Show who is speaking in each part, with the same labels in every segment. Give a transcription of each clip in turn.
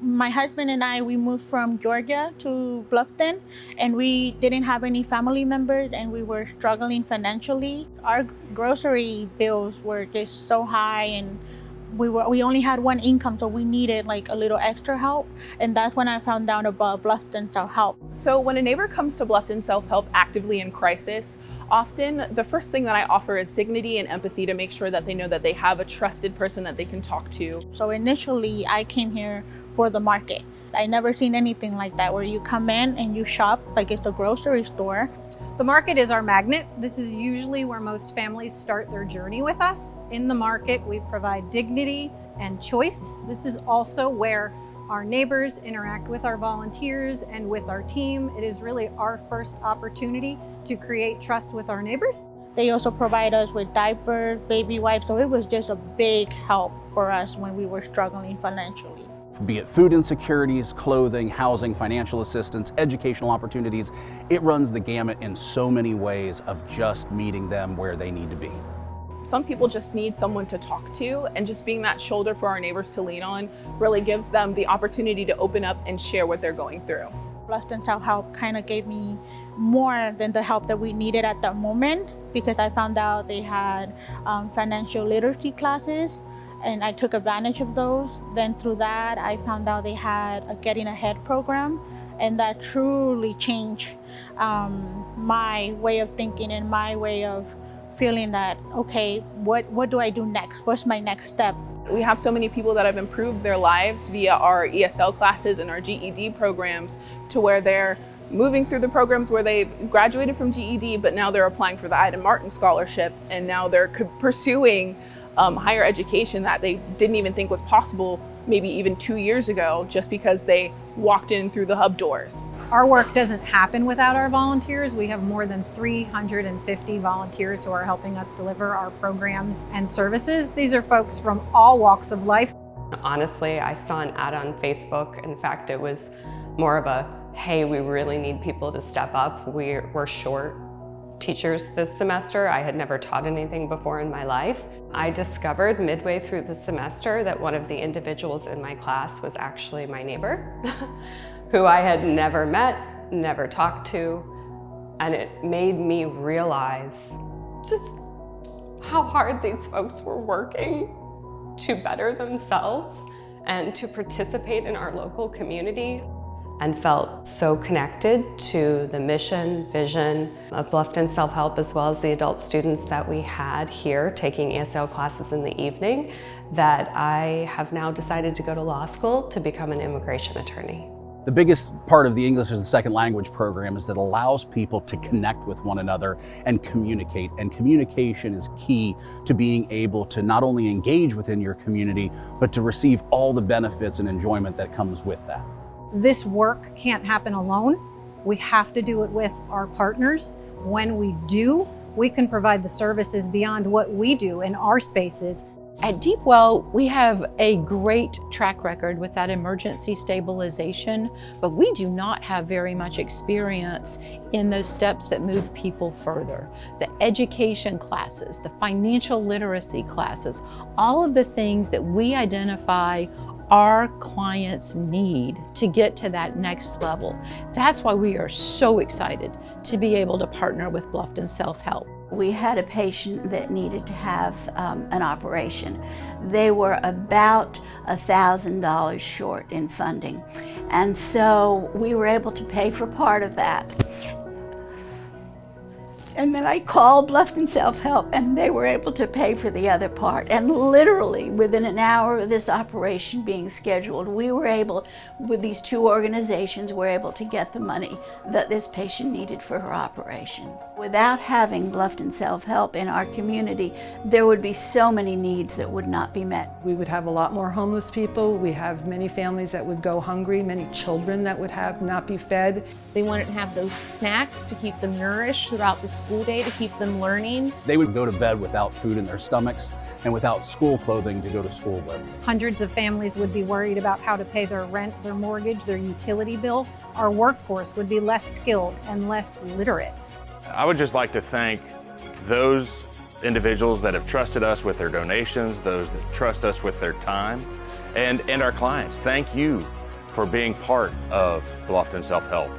Speaker 1: My husband and I, we moved from Georgia to Bluffton, and we didn't have any family members, and we were struggling financially. Our grocery bills were just so high, and we only had one income, so we needed like a little extra help. And that's when I found out about Bluffton Self Help.
Speaker 2: So when a neighbor comes to Bluffton Self Help actively in crisis, often the first thing that I offer is dignity and empathy to make sure that they know that they have a trusted person that they can talk to.
Speaker 1: So initially, I came here for the market. I never seen anything like that, where you come in and you shop like it's a grocery store.
Speaker 3: The market is our magnet. This is usually where most families start their journey with us. In the market, we provide dignity and choice. This is also where our neighbors interact with our volunteers and with our team. It is really our first opportunity to create trust with our neighbors.
Speaker 1: They also provide us with diapers, baby wipes, so it was just a big help for us when we were struggling financially.
Speaker 4: Be it food insecurities, clothing, housing, financial assistance, educational opportunities, it runs the gamut in so many ways of just meeting them where they need to be.
Speaker 2: Some people just need someone to talk to, and just being that shoulder for our neighbors to lean on really gives them the opportunity to open up and share what they're going through.
Speaker 1: Bluffton Self Help kind of gave me more than the help that we needed at that moment, because I found out they had financial literacy classes, and I took advantage of those. Then through that, I found out they had a Getting Ahead program, and that truly changed my way of thinking and my way of feeling that, okay, what do I do next? What's my next step?
Speaker 2: We have so many people that have improved their lives via our ESL classes and our GED programs, to where they're moving through the programs where they graduated from GED, but now they're applying for the Ida Martin Scholarship, and now they're pursuing higher education that they didn't even think was possible maybe even 2 years ago, just because they walked in through the hub doors.
Speaker 3: Our work doesn't happen without our volunteers. We have more than 350 volunteers who are helping us deliver our programs and services. These are folks from all walks of life.
Speaker 5: Honestly, I saw an ad on Facebook. In fact, it was more of a, hey, we really need people to step up. We're short teachers this semester. I had never taught anything before in my life. I discovered midway through the semester that one of the individuals in my class was actually my neighbor, who I had never met, never talked to, and it made me realize just how hard these folks were working to better themselves and to participate in our local community. And felt so connected to the mission, vision of Bluffton Self Help, as well as the adult students that we had here taking ESL classes in the evening, that I have now decided to go to law school to become an immigration attorney.
Speaker 4: The biggest part of the English as a Second Language program is that it allows people to connect with one another and communicate. And communication is key to being able to not only engage within your community, but to receive all the benefits and enjoyment that comes with that.
Speaker 3: This work can't happen alone. We have to do it with our partners. When we do, we can provide the services beyond what we do in our spaces.
Speaker 6: At Deep Well, we have a great track record with that emergency stabilization, but we do not have very much experience in those steps that move people further. The education classes, the financial literacy classes, all of the things that we identify our clients need to get to that next level. That's why we are so excited to be able to partner with Bluffton Self Help.
Speaker 7: We had a patient that needed to have an operation. They were about $1,000 short in funding. And so we were able to pay for part of that. And then I called Bluffton Self Help, and they were able to pay for the other part. And literally within an hour of this operation being scheduled, we were able, with these two organizations, were able to get the money that this patient needed for her operation. Without having Bluffton Self Help in our community, there would be so many needs that would not be met.
Speaker 8: We would have a lot more homeless people. We have many families that would go hungry, many children that would not be fed.
Speaker 9: They wanted to have those snacks to keep them nourished throughout the school day, to keep them learning.
Speaker 4: They would go to bed without food in their stomachs and without school clothing to go to school with.
Speaker 3: Hundreds of families would be worried about how to pay their rent, their mortgage, their utility bill. Our workforce would be less skilled and less literate.
Speaker 10: I would just like to thank those individuals that have trusted us with their donations, those that trust us with their time, and our clients. Thank you for being part of Bluffton Self Help.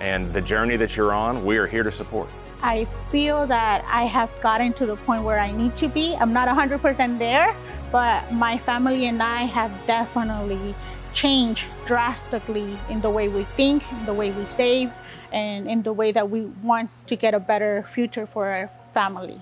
Speaker 10: And the journey that you're on, we are here to support.
Speaker 1: I feel that I have gotten to the point where I need to be. I'm not 100% there, but my family and I have definitely changed drastically in the way we think, in the way we save, and in the way that we want to get a better future for our family.